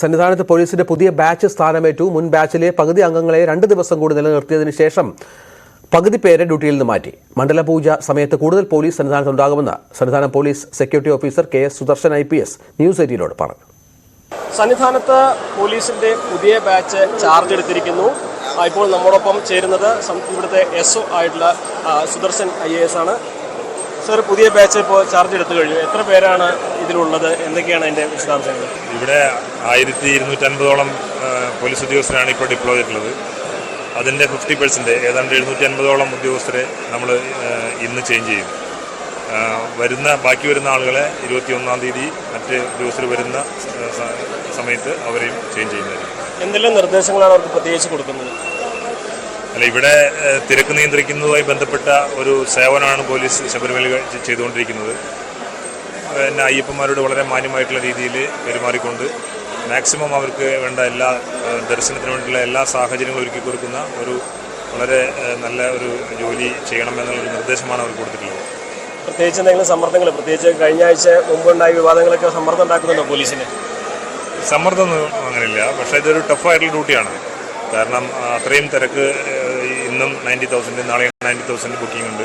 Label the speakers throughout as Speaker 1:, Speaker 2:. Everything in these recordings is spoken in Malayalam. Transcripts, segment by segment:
Speaker 1: സന്നിധാനത്ത് പോലീസിന്റെ പുതിയ ബാച്ച് സ്ഥാനമേറ്റു. മുൻ ബാച്ചിലെ പകുതി അംഗങ്ങളെ 2 ദിവസം കൂടി നിലനിർത്തിയതിനു ശേഷം പകുതി പേരെ ഡ്യൂട്ടിയിൽ നിന്ന് മാറ്റി. മണ്ഡലപൂജ സമയത്ത് കൂടുതൽ പോലീസ് സന്നിധാനത്തുണ്ടാകുമെന്ന് Sannidhanam police security officer KS Sudarshan IPS news 18 പറഞ്ഞു.
Speaker 2: സന്നിധാനത്ത് പോലീസിന്റെ പുതിയ ബാച്ച് ചാർജ് എടുത്തിരിക്കുന്നു. ഇപ്പോൾ നമ്മോടൊപ്പം ചേരുന്നത് ഇവിടുത്തെ SO ആയിട്ടുള്ള സുദർശൻ IAS ആണ്. സർ, പുതിയ ബാച്ച് ഇപ്പോൾ ചാർജ് എടുത്തു കഴിഞ്ഞു. എത്ര പേരാണ് ഇതിലുള്ളത്? എന്തൊക്കെയാണ് അതിൻ്റെ വിശദാംശങ്ങൾ?
Speaker 3: ഇവിടെ 1250ഓളം പോലീസ് ഉദ്യോഗസ്ഥരാണ് ഇപ്പോൾ ഡിപ്ലോയ് ചെയ്തിട്ടുള്ളത്. അതിൻ്റെ 50% ഏതാണ്ട് 750ഓളം ഉദ്യോഗസ്ഥരെ നമ്മൾ ഇന്ന് ചേഞ്ച് ചെയ്യും. ബാക്കി വരുന്ന ആളുകളെ 21-ാം തീയതി മറ്റ് ഉദ്യോഗസ്ഥർ വരുന്ന സമയത്ത് അവരെയും ചേഞ്ച് ചെയ്യുന്നതായിരിക്കും.
Speaker 2: എന്തെല്ലാം നിർദ്ദേശങ്ങളാണ് അവർക്ക് പ്രത്യേകിച്ച് കൊടുക്കുന്നത്?
Speaker 3: അല്ല, ഇവിടെ തിരക്ക് നിയന്ത്രിക്കുന്നതുമായി ബന്ധപ്പെട്ട ഒരു സേവനമാണ് പോലീസ് ശബരിമല ചെയ്തുകൊണ്ടിരിക്കുന്നത്. പിന്നെ അയ്യപ്പന്മാരോട് വളരെ മാന്യമായിട്ടുള്ള രീതിയിൽ പെരുമാറിക്കൊണ്ട് മാക്സിമം അവർക്ക് വേണ്ട എല്ലാ ദർശനത്തിന് വേണ്ടിയുള്ള എല്ലാ സാഹചര്യങ്ങളും ഒരുക്കി കൊടുക്കുന്ന ഒരു വളരെ നല്ല ഒരു ജോലി ചെയ്യണമെന്നുള്ളൊരു നിർദ്ദേശമാണ് അവർ കൊടുത്തിട്ടുള്ളത്.
Speaker 2: പ്രത്യേകിച്ച് എന്തെങ്കിലും സമ്മർദ്ദങ്ങൾ, പ്രത്യേകിച്ച് കഴിഞ്ഞ ആഴ്ച മുമ്പുണ്ടായ വിവാദങ്ങളൊക്കെ സമ്മർദ്ദം ഉണ്ടാക്കുന്നുണ്ടോ പോലീസിന്?
Speaker 3: സമ്മർദ്ദമൊന്നും അങ്ങനെയില്ല, പക്ഷേ ഇതൊരു ടഫായിട്ടുള്ള ഡ്യൂട്ടിയാണ്. കാരണം അത്രയും തിരക്ക്, ഇന്നും 90,000, നാളെ 90,000 ബുക്കിംഗ് ഉണ്ട്.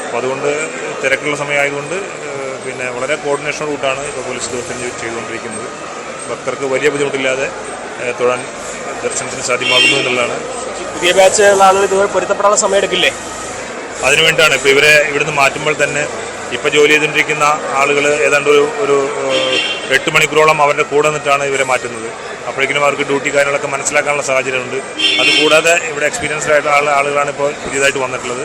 Speaker 3: അപ്പോൾ അതുകൊണ്ട് തിരക്കുള്ള സമയമായതുകൊണ്ട് പിന്നെ വളരെ കോർഡിനേഷൻ റൂട്ടാണ് ഇപ്പോൾ പോലീസ് ഉദ്യോഗസ്ഥർ ചെയ്തുകൊണ്ടിരിക്കുന്നത്. ഭക്തർക്ക് വലിയ ബുദ്ധിമുട്ടില്ലാതെ തൊഴാൻ ദർശനത്തിന് സാധ്യമാകുന്നു എന്നുള്ളതാണ്.
Speaker 2: പുതിയ ബാച്ചുള്ള ആളുകൾ ഇതുവരെ പൊരുത്തപ്പെടാനുള്ള സമയം എടുക്കില്ലേ?
Speaker 3: അതിനുവേണ്ടിയാണ് ഇപ്പോൾ ഇവരെ ഇവിടുന്ന് മാറ്റുമ്പോൾ തന്നെ ഇപ്പോൾ ജോലി ചെയ്തുകൊണ്ടിരിക്കുന്ന ആളുകൾ ഏതാണ്ട് ഒരു 8 മണിക്കൂറോളം അവരുടെ കൂടെ നിന്നിട്ടാണ് ഇവരെ മാറ്റുന്നത്. അപ്പോഴേക്കും അവർക്ക് ഡ്യൂട്ടി കാര്യങ്ങളൊക്കെ മനസ്സിലാക്കാനുള്ള സാഹചര്യമുണ്ട്. അതുകൂടാതെ ഇവിടെ എക്സ്പീരിയൻസ്ഡ് ആയിട്ടുള്ള ആളുകളാണ് ഇപ്പോൾ പുതിയതായിട്ട് വന്നിട്ടുള്ളത്.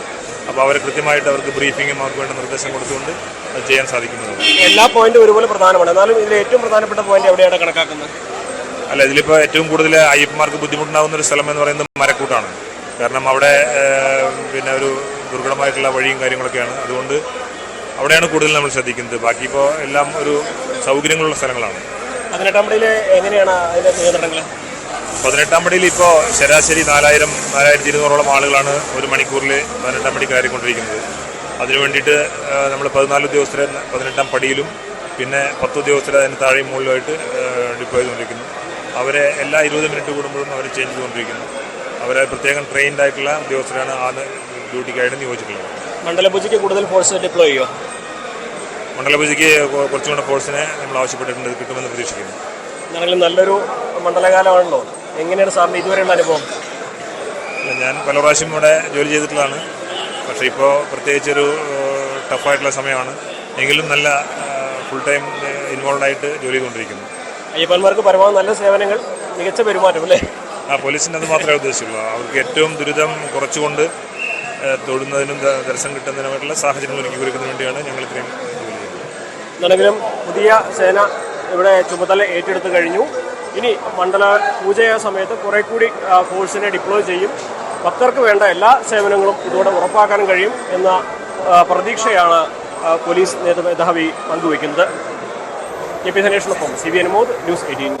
Speaker 3: അപ്പോൾ അവരെ കൃത്യമായിട്ട് അവർക്ക് ബ്രീഫിങ്ങും അവർക്ക് വേണ്ട നിർദ്ദേശം കൊടുത്തുകൊണ്ട് അത് ചെയ്യാൻ സാധിക്കുന്നത്.
Speaker 2: എല്ലാ പോയിന്റും ഒരുപോലെ പ്രധാനമാണ്. എന്നാലും ഇതിൽ ഏറ്റവും പ്രധാനപ്പെട്ട പോയിന്റ് എവിടെയാണ് കണക്കാക്കുന്നത്?
Speaker 3: അല്ല, ഇതിലിപ്പോൾ ഏറ്റവും കൂടുതൽ അയ്യപ്പന്മാർക്ക് ബുദ്ധിമുട്ടുണ്ടാകുന്ന ഒരു സ്ഥലം എന്ന് പറയുന്നത് മരക്കൂട്ടാണ്. കാരണം അവിടെ പിന്നെ ഒരു ദുർഘടമായിട്ടുള്ള വഴിയും കാര്യങ്ങളൊക്കെയാണ്. അതുകൊണ്ട് അവിടെയാണ് കൂടുതൽ നമ്മൾ ശ്രദ്ധിക്കുന്നത്. ബാക്കി ഇപ്പോൾ എല്ലാം ഒരു സൗകര്യങ്ങളുള്ള സ്ഥലങ്ങളാണ്.
Speaker 2: 18-ാം പടിയിൽ എങ്ങനെയാണ് അതിൻ്റെ നിയന്ത്രണങ്ങൾ?
Speaker 3: 18-ാം പടിയിൽ ഇപ്പോൾ ശരാശരി 4,200ഓളം ആളുകളാണ് ഒരു മണിക്കൂറിൽ 18-ാം പടി കയറിക്കൊണ്ടിരിക്കുന്നത്. അതിനു വേണ്ടിയിട്ട് നമ്മൾ 14 ഉദ്യോഗസ്ഥരെ 18-ാം പടിയിലും പിന്നെ 10 ഉദ്യോഗസ്ഥരെ അതിന് താഴെയും മുകളിലുമായിട്ട് ഡിപ്ലോയ് ചെയ്തുകൊണ്ടിരിക്കുന്നു. അവരെ എല്ലാ 20 മിനിറ്റ് കൂടുമ്പോഴും അവരെ ചേഞ്ച് ചെയ്തുകൊണ്ടിരിക്കുന്നു. അവരെ പ്രത്യേകം ട്രെയിൻഡ് ആയിട്ടുള്ള ഉദ്യോഗസ്ഥരാണ് ആ ഡ്യൂട്ടിക്കായിട്ട് നിയോഗിച്ചിട്ടുള്ളത്.
Speaker 2: മണ്ഡലപൂജയ്ക്ക് കൂടുതൽ ഫോഴ്സ് ഡിപ്ലോയ് ചെയ്യുമോ?
Speaker 3: മണ്ഡലപൂജയ്ക്ക് കുറച്ചും കൂടെ ഫോഴ്സിനെ നമ്മൾ ആവശ്യപ്പെട്ടിട്ടുണ്ട്. ഇത് കിട്ടുമെന്ന് പ്രതീക്ഷിക്കുന്നു.
Speaker 2: ആണെങ്കിലും നല്ലൊരു മണ്ഡലകാലമാണല്ലോ. എങ്ങനെയാണ് സാറിന് ഇതുവരെയുള്ള അനുഭവം?
Speaker 3: ഞാൻ പല പ്രാവശ്യം ഇവിടെ ജോലി ചെയ്തിട്ടുള്ളതാണ്. പക്ഷേ ഇപ്പോൾ പ്രത്യേകിച്ചൊരു ടഫായിട്ടുള്ള സമയമാണ്. എങ്കിലും നല്ല ഫുൾ ടൈം ഇൻവോൾവ് ആയിട്ട് ജോലി ചെയ്തുകൊണ്ടിരിക്കുന്നു.
Speaker 2: അയ്യപ്പന്മാർക്ക് പരമാവധി നല്ല സേവനങ്ങൾ, മികച്ച പെരുമാറ്റം അല്ലേ?
Speaker 3: പോലീസിൻ്റെ അത് മാത്രമേ ഉദ്ദേശിച്ചുള്ളൂ. അവർക്ക് ഏറ്റവും ദുരിതം കുറച്ചുകൊണ്ട് തൊടുന്നതിനും ദർശനം കിട്ടുന്നതിനുമായിട്ടുള്ള സാഹചര്യങ്ങൾ ഒരുക്കി കൊടുക്കുന്നതിന് വേണ്ടിയാണ് ഞങ്ങൾ ഇത്രയും ജോലി ചെയ്യുന്നത്.
Speaker 2: എന്നാണെങ്കിലും പുതിയ സേന ഇവിടെ ചുമതല ഏറ്റെടുത്ത് കഴിഞ്ഞു. ഇനി മണ്ഡല പൂജയ സമയത്ത് കുറെ കൂടി ഫോഴ്സിനെ ഡിപ്ലോയ് ചെയ്യും. ഭക്തർക്ക് വേണ്ട എല്ലാ സേവനങ്ങളും ഇതോടെ ഉറപ്പാക്കാനും കഴിയും എന്ന പ്രതീക്ഷയാണ് പോലീസ് മേധാവി പങ്കുവയ്ക്കുന്നത്. KP സനേഷിനൊപ്പം CB Anumod, news 18.